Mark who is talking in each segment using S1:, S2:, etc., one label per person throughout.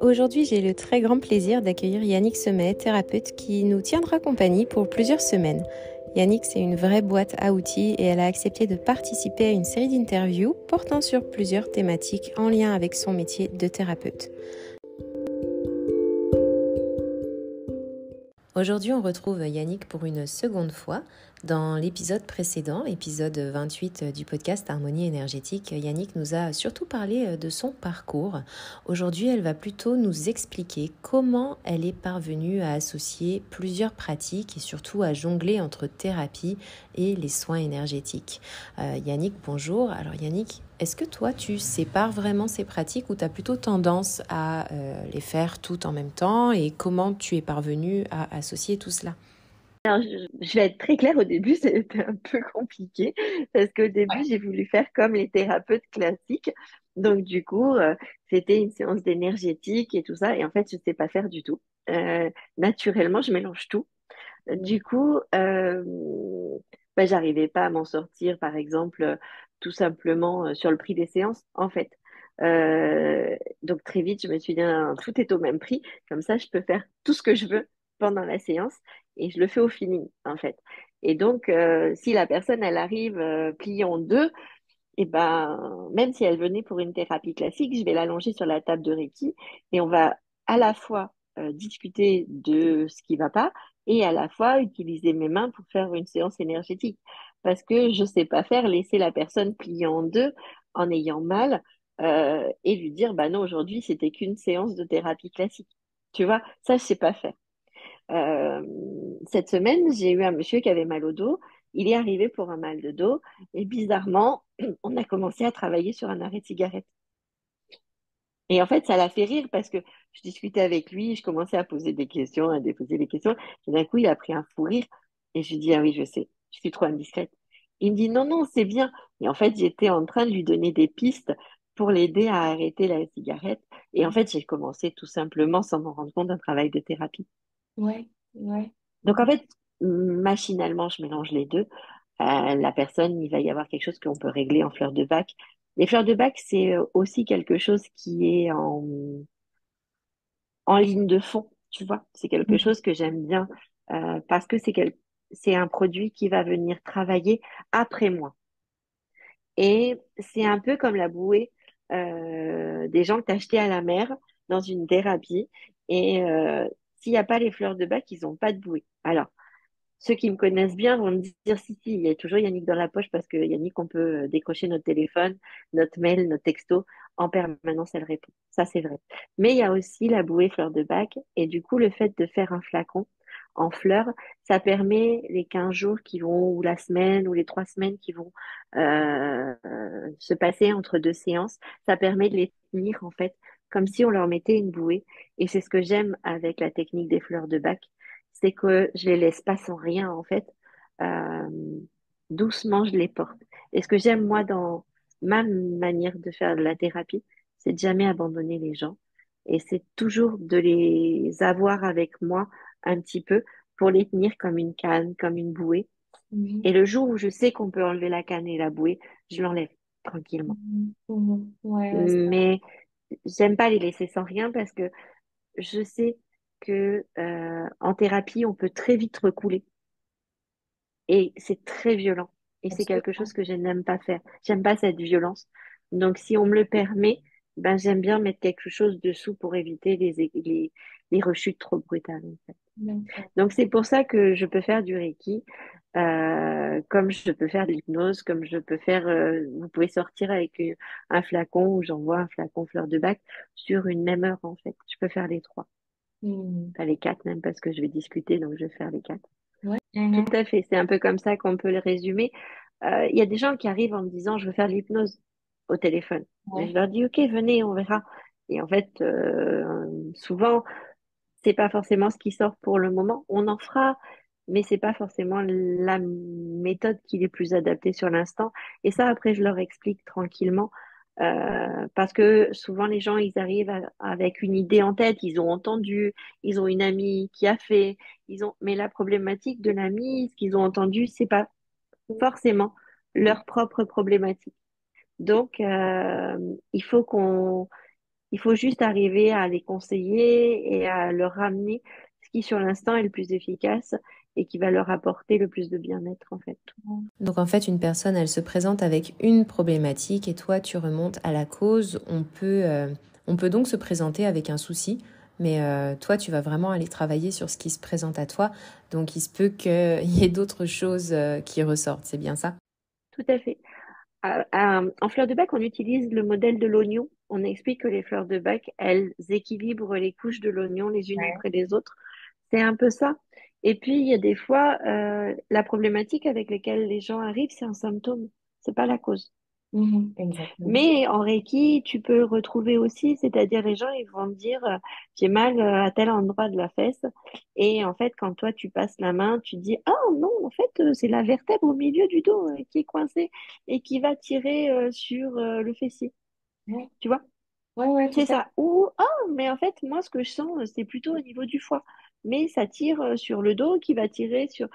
S1: Aujourd'hui, j'ai le très grand plaisir d'accueillir Yannick Semet, thérapeute, qui nous tiendra compagnie pour plusieurs semaines. Yannick, c'est une vraie boîte à outils et elle a accepté de participer à une série d'interviews portant sur plusieurs thématiques en lien avec son métier de thérapeute. Aujourd'hui, on retrouve Yannick pour une seconde fois. Dans l'épisode précédent, épisode 28 du podcast Harmonie énergétique, Yannick nous a surtout parlé de son parcours. Aujourd'hui, elle va plutôt nous expliquer comment elle est parvenue à associer plusieurs pratiques et surtout à jongler entre thérapie et les soins énergétiques. Yannick, bonjour. Alors Yannick, est-ce que toi, tu sépares vraiment ces pratiques ou tu as plutôt tendance à les faire toutes en même temps et comment tu es parvenue à associer tout cela?
S2: Alors, je vais être très claire, au début, c'était un peu compliqué parce qu'au début, j'ai voulu faire comme les thérapeutes classiques. Donc, du coup, c'était une séance d'énergétique et tout ça. Et en fait, je ne sais pas faire du tout. Naturellement, je mélange tout. Du coup, j'arrivais pas à m'en sortir, par exemple, tout simplement sur le prix des séances, en fait. Donc, très vite, je me suis dit, ah, tout est au même prix. Comme ça, je peux faire tout ce que je veux pendant la séance et je le fais au feeling, en fait. Et donc, si la personne, elle arrive pliée en deux, et ben, même si elle venait pour une thérapie classique, je vais l'allonger sur la table de Reiki et on va à la fois discuter de ce qui va pas et à la fois utiliser mes mains pour faire une séance énergétique. Parce que je sais pas faire, laisser la personne pliée en deux en ayant mal et lui dire, bah non, aujourd'hui, c'était qu'une séance de thérapie classique. Tu vois, ça, je sais pas faire. Euh, cette semaine, j'ai eu un monsieur qui avait mal au dos. Il est arrivé pour un mal de dos et bizarrement, on a commencé à travailler sur un arrêt de cigarette. Et en fait, ça l'a fait rire parce que je discutais avec lui, je commençais à poser des questions, à déposer des questions. Et d'un coup, il a pris un fou rire. Et je lui dis, ah oui, je sais, je suis trop indiscrète. Il me dit, non, non, c'est bien. Et en fait, j'étais en train de lui donner des pistes pour l'aider à arrêter la cigarette. Et en fait, j'ai commencé tout simplement, sans m'en rendre compte, un travail de thérapie.
S1: Ouais, ouais.
S2: Donc en fait, machinalement, je mélange les deux. La personne, il va y avoir quelque chose qu'on peut régler en fleurs de bac. Les fleurs de bac, c'est aussi quelque chose qui est en ligne de fond, tu vois. C'est quelque chose que j'aime bien parce que c'est un produit qui va venir travailler après moi. Et c'est un peu comme la bouée des gens que tu acheté à la mer dans une thérapie. Et s'il n'y a pas les fleurs de bac, ils n'ont pas de bouée. Alors, ceux qui me connaissent bien vont me dire si, si, il y a toujours Yannick dans la poche parce que Yannick, on peut décrocher notre téléphone, notre mail, notre texto. En permanence, elle répond. Ça, c'est vrai. Mais il y a aussi la bouée fleur de bac. Et du coup, le fait de faire un flacon en fleurs, ça permet les 15 jours qui vont, ou la semaine, ou les 3 semaines qui vont se passer entre deux séances. Ça permet de les tenir, en fait, comme si on leur mettait une bouée. Et c'est ce que j'aime avec la technique des fleurs de bac, c'est que je les laisse pas sans rien en fait. Euh, Doucement, je les porte. Et ce que j'aime moi dans ma manière de faire de la thérapie, c'est de jamais abandonner les gens. Et c'est toujours de les avoir avec moi un petit peu pour les tenir comme une canne, comme une bouée.
S1: Mhm,
S2: Et le jour où je sais qu'on peut enlever la canne et la bouée, je l'enlève tranquillement.
S1: mhm, mhm. Ouais, ouais,
S2: Mais j'aime pas les laisser sans rien parce que je sais que en thérapie, on peut très vite recouler. Et c'est très violent. Et c'est quelque chose
S1: absolument.
S2: que je n'aime pas faire. J'aime pas cette violence. Donc, si on me le permet, ben, j'aime bien mettre quelque chose dessous pour éviter les rechutes trop brutales, en fait.
S1: D'accord.
S2: Donc, c'est pour ça que je peux faire du Reiki, comme je peux faire de l'hypnose, comme je peux faire, vous pouvez sortir avec un flacon ou j'envoie un flacon fleur de bac sur une même heure, en fait. Je peux faire les trois.
S1: Mhm.
S2: Enfin, les quatre même parce que je vais discuter, donc je vais faire les quatre.
S1: Ouais.
S2: Tout
S1: Mhm.
S2: à fait, c'est un peu comme ça qu'on peut le résumer. Il y a des gens qui arrivent en me disant, je veux faire de l'hypnose au téléphone. Et je
S1: Ouais.
S2: leur dis, OK, venez, on verra. Et en fait, souvent, c'est pas forcément ce qui sort pour le moment. On en fera, mais c'est pas forcément la méthode qui est le plus adaptée sur l'instant. Et ça, après, je leur explique tranquillement. Parce que souvent les gens ils arrivent avec une idée en tête, ils ont entendu, ils ont une amie qui a fait, mais la problématique de l'amie, ce qu'ils ont entendu, c'est pas forcément leur propre problématique. Donc il faut Il faut juste arriver à les conseiller et à leur ramener ce qui, sur l'instant, est le plus efficace et qui va leur apporter le plus de bien-être, en fait.
S1: Donc en fait, une personne, elle se présente avec une problématique et toi, tu remontes à la cause. On peut donc se présenter avec un souci, mais toi, tu vas vraiment aller travailler sur ce qui se présente à toi. Donc il se peut qu'il y ait d'autres choses qui ressortent, c'est bien ça?
S2: Tout à fait. En fleurs de bac, on utilise le modèle de l'oignon. On explique que les fleurs de bac, elles équilibrent les couches de l'oignon les unes
S1: Ouais.
S2: après les autres. C'est un peu ça. Et puis, il y a des fois, la problématique avec laquelle les gens arrivent, c'est un symptôme. C'est pas la cause.
S1: Mhm, exactement.
S2: Mais en Reiki, tu peux retrouver aussi, c'est-à-dire les gens, ils vont te dire, j'ai mal à tel endroit de la fesse. Et en fait, quand toi, tu passes la main, tu dis, ah non, en fait, c'est la vertèbre au milieu du dos qui est coincée et qui va tirer sur le fessier.
S1: Ouais,
S2: Tu vois?
S1: ouais, ouais, tout
S2: C'est
S1: à
S2: ça. Ou, ah, mais en fait, moi, ce que je sens, c'est plutôt au niveau du foie. Mais ça tire sur le dos qui va tirer sur...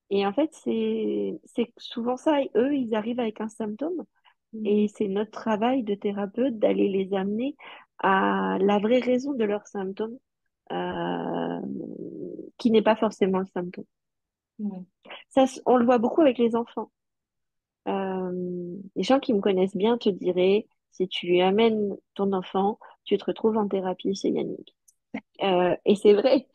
S2: Et en fait, c'est souvent ça. Et eux, ils arrivent avec un symptôme.
S1: fait.
S2: Et c'est notre travail de thérapeute d'aller les amener à la vraie raison de leurs symptômes, euh, qui n'est pas forcément le symptôme.
S1: Ouais.
S2: Ça, on le voit beaucoup avec les enfants. Les gens qui me connaissent bien te diraient, si tu lui amènes ton enfant, tu te retrouves en thérapie chez Yannick. Et c'est vrai,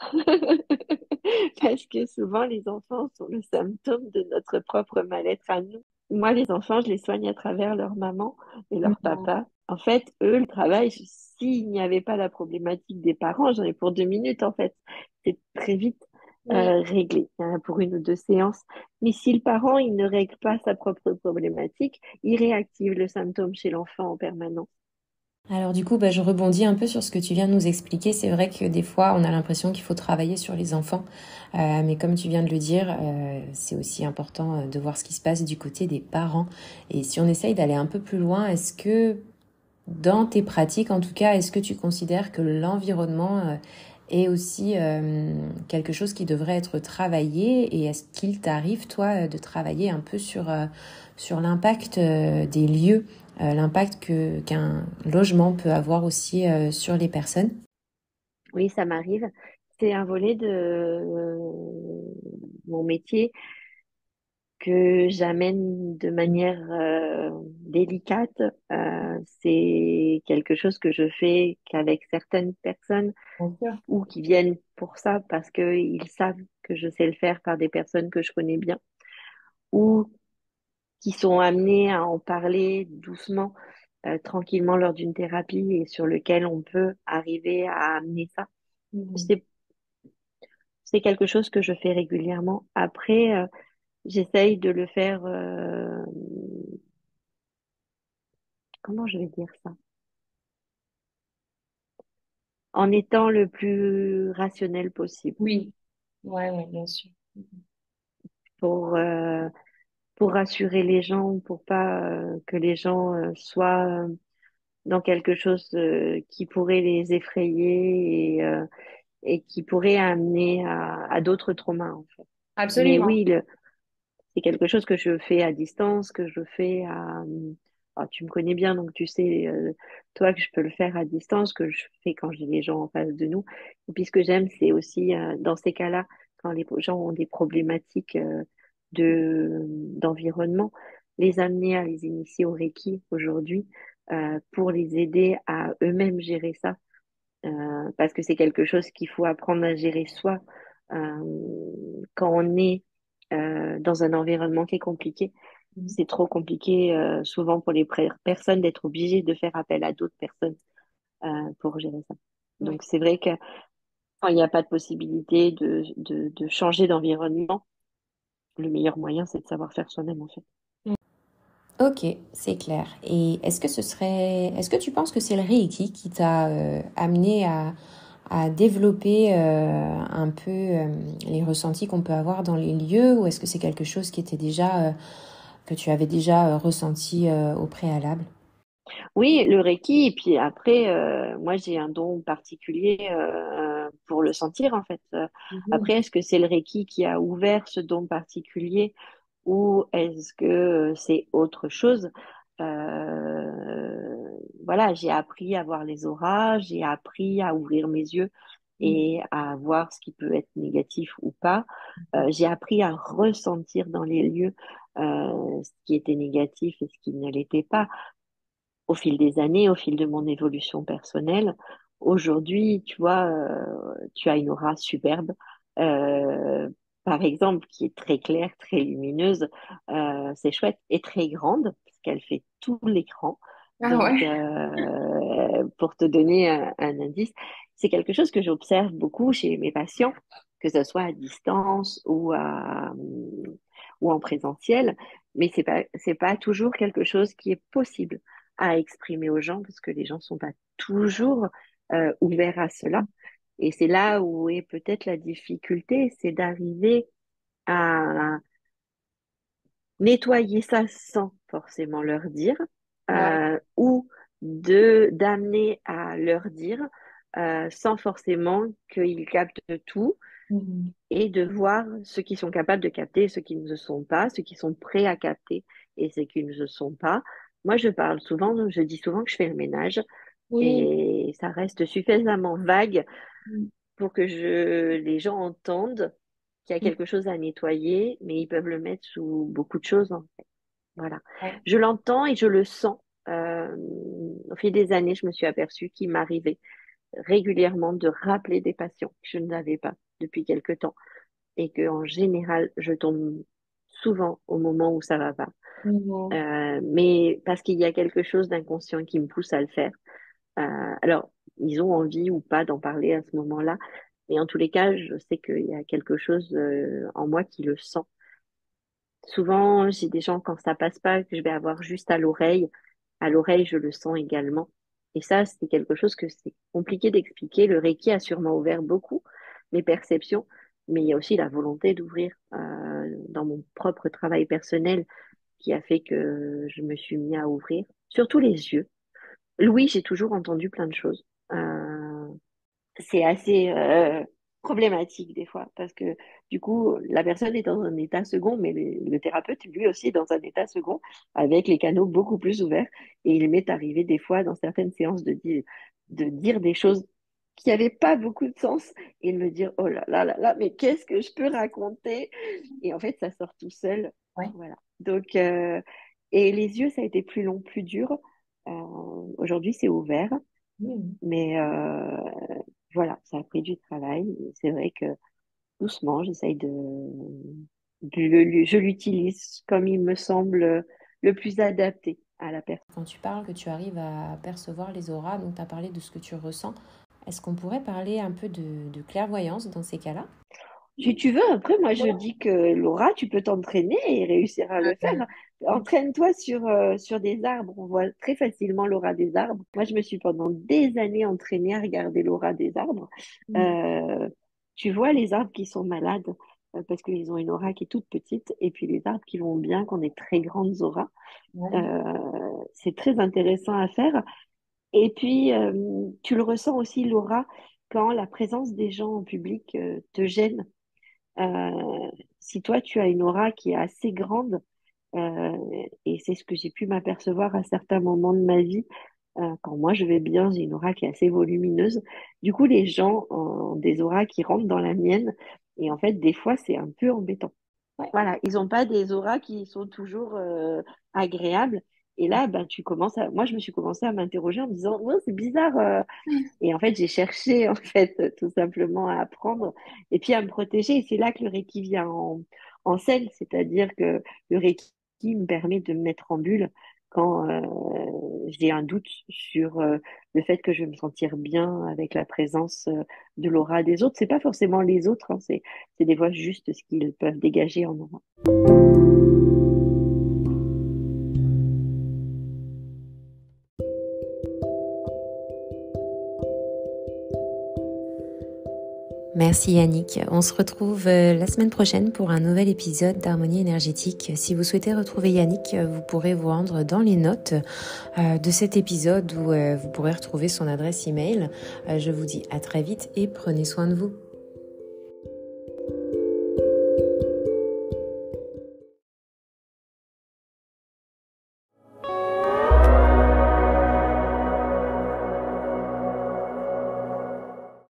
S2: parce que souvent les enfants sont le symptôme de notre propre mal-être à nous. Moi, les enfants, je les soigne à travers leur maman et leur
S1: Mhm.
S2: papa. En fait, eux, le travail, s'il n'y avait pas la problématique des parents, j'en ai pour 2 minutes, en fait. C'est très vite
S1: Ouais.
S2: réglé, hein, pour une ou deux séances. Mais si le parent, il ne règle pas sa propre problématique, il réactive le symptôme chez l'enfant en permanence.
S1: Alors du coup, bah, je rebondis un peu sur ce que tu viens de nous expliquer. C'est vrai que des fois, on a l'impression qu'il faut travailler sur les enfants. Mais comme tu viens de le dire, c'est aussi important de voir ce qui se passe du côté des parents. Et si on essaye d'aller un peu plus loin, est-ce que dans tes pratiques, en tout cas, est-ce que tu considères que l'environnement est aussi quelque chose qui devrait être travaillé? Et est-ce qu'il t'arrive, toi, de travailler un peu sur l'impact des lieux, l'impact qu'un logement peut avoir aussi sur les personnes?
S2: Oui, ça m'arrive. C'est un volet de mon métier que j'amène de manière délicate. C'est quelque chose que je fais qu'avec certaines personnes
S1: Bien sûr.
S2: ou qui viennent pour ça parce qu'ils savent que je sais le faire par des personnes que je connais bien ou qui sont amenées à en parler doucement, tranquillement lors d'une thérapie et sur lequel on peut arriver à amener ça.
S1: Mhm.
S2: C'est, c'est quelque chose que je fais régulièrement. Après, j'essaye de le faire, comment je vais dire ça? En étant le plus rationnel possible
S1: Oui, ouais, ouais, bien sûr.
S2: pour, euh, pour rassurer les gens, pour pas que les gens soient dans quelque chose qui pourrait les effrayer et qui pourrait amener à d'autres traumas, en fait. Mais
S1: Absolument.
S2: oui, c'est quelque chose que je fais à distance, que je fais à... Ah, tu me connais bien, donc tu sais, toi, que je peux le faire à distance, que je fais quand j'ai les gens en face de nous. Et puis ce que j'aime, c'est aussi, dans ces cas-là, quand les gens ont des problématiques d'environnement, les amener à les initier au Reiki aujourd'hui, pour les aider à eux-mêmes gérer ça, parce que c'est quelque chose qu'il faut apprendre à gérer soi quand on est dans un environnement qui est compliqué. C'est trop compliqué souvent pour les personnes d'être obligées de faire appel à d'autres personnes pour gérer ça.
S1: Oui.
S2: Donc c'est vrai que quand il n'y a pas de possibilité de changer d'environnement, le meilleur moyen c'est de savoir faire soi-même en fait.
S1: Ok, c'est clair. Et est-ce que tu penses que c'est le Reiki qui t'a amené à développer un peu les ressentis qu'on peut avoir dans les lieux, ou est-ce que c'est quelque chose qui était déjà que tu avais déjà ressenti au préalable?
S2: Oui, le Reiki, et puis après, moi j'ai un don particulier pour le sentir en fait.
S1: Mhm.
S2: Après, est-ce que c'est le Reiki qui a ouvert ce don particulier ou est-ce que c'est autre chose? voilà, j'ai appris à voir les auras, j'ai appris à ouvrir mes yeux et à voir ce qui peut être négatif ou pas. J'ai appris à ressentir dans les lieux ce qui était négatif et ce qui ne l'était pas au fil des années, au fil de mon évolution personnelle. Aujourd'hui, tu vois, tu as une aura superbe, euh, par exemple, qui est très claire, très lumineuse, c'est chouette, et très grande, parce qu'elle fait tout l'écran.
S1: Ah
S2: Donc,
S1: ouais.
S2: pour te donner un indice, c'est quelque chose que j'observe beaucoup chez mes patients, que ce soit à distance ou en présentiel, mais c'est pas toujours quelque chose qui est possible à exprimer aux gens parce que les gens sont pas toujours ouverts à cela. Et c'est là où est peut-être la difficulté, c'est d'arriver à nettoyer ça sans forcément leur dire,
S1: Ouais.
S2: ou de d'amener à leur dire sans forcément qu'ils captent tout
S1: Mhm.
S2: et de voir ceux qui sont capables de capter et ceux qui ne le sont pas, ceux qui sont prêts à capter et ceux qui ne le sont pas. Moi, je dis souvent que je fais le ménage
S1: Oui.
S2: et ça reste suffisamment vague
S1: Mhm.
S2: pour que les gens entendent qu'il y a quelque chose à nettoyer, mais ils peuvent le mettre sous beaucoup de choses, hein. Voilà.
S1: Ouais.
S2: Je l'entends et je le sens. Euh, Au fil des années, je me suis aperçue qu'il m'arrivait régulièrement de rappeler des patients que je n'avais pas depuis quelque temps et que en général, je tombe souvent au moment où ça va pas.
S1: Mhm.
S2: Mais parce qu'il y a quelque chose d'inconscient qui me pousse à le faire. Alors, ils ont envie ou pas d'en parler à ce moment-là, mais en tous les cas, je sais qu'il y a quelque chose en moi qui le sent. Souvent, j'ai des gens, quand ça passe pas, que je vais avoir juste à l'oreille. À l'oreille, je le sens également. Et ça, c'est quelque chose que c'est compliqué d'expliquer. Le Reiki a sûrement ouvert beaucoup mes perceptions, mais il y a aussi la volonté d'ouvrir dans mon propre travail personnel qui a fait que je me suis mis à ouvrir, surtout les yeux. Oui, j'ai toujours entendu plein de choses. C'est assez problématique des fois parce que du coup, la personne est dans un état second, mais le thérapeute, lui aussi, est dans un état second avec les canaux beaucoup plus ouverts. Et il m'est arrivé des fois, dans certaines séances, de dire des choses qui n'avaient pas beaucoup de sens et de me dire, oh là là, mais qu'est-ce que je peux raconter? Et en fait, ça sort tout seul.
S1: Ouais.
S2: Voilà. Donc, et les yeux, ça a été plus long, plus dur. Aujourd'hui, c'est ouvert.
S1: Mhm.
S2: Mais voilà, ça a pris du travail. Et c'est vrai que doucement, j'essaye je l'utilise comme il me semble le plus adapté à la personne.
S1: Quand tu parles que tu arrives à percevoir les auras, donc tu as parlé de ce que tu ressens, est-ce qu'on pourrait parler un peu de clairvoyance dans ces cas-là?
S2: Si tu veux, après, moi, je dis que Laura, tu peux t'entraîner et réussir à le faire. Entraîne-toi sur des arbres. On voit très facilement l'aura des arbres. Moi, je me suis pendant des années entraînée à regarder l'aura des arbres.
S1: Mhm.
S2: Euh, Tu vois les arbres qui sont malades parce qu'ils ont une aura qui est toute petite et puis les arbres qui vont bien, qui ont des très grandes auras.
S1: Ouais.
S2: C'est très intéressant à faire. Et puis, tu le ressens aussi, l'aura, quand la présence des gens en public te gêne. Si toi, tu as une aura qui est assez grande, euh, et c'est ce que j'ai pu m'apercevoir à certains moments de ma vie, quand moi je vais bien, j'ai une aura qui est assez volumineuse. Du coup, les gens ont des auras qui rentrent dans la mienne, et en fait, des fois, c'est un peu embêtant.
S1: Ouais.
S2: Voilà, ils n'ont pas des auras qui sont toujours agréables. Et là, ben, moi, je me suis commencé à m'interroger en me disant, ouais, c'est bizarre. Et en fait, j'ai cherché, en fait, tout simplement à apprendre et puis à me protéger. Et c'est là que le Reiki vient en scène, c'est-à-dire que le Reiki me permet de me mettre en bulle quand j'ai un doute sur le fait que je vais me sentir bien avec la présence de l'aura des autres. C'est pas forcément les autres, hein, c'est des fois juste ce qu'ils peuvent dégager en moi.
S1: Merci Yannick. On se retrouve la semaine prochaine pour un nouvel épisode d'Harmonie énergétique. Si vous souhaitez retrouver Yannick, vous pourrez vous rendre dans les notes de cet épisode où vous pourrez retrouver son adresse email. Je vous dis à très vite et prenez soin de vous.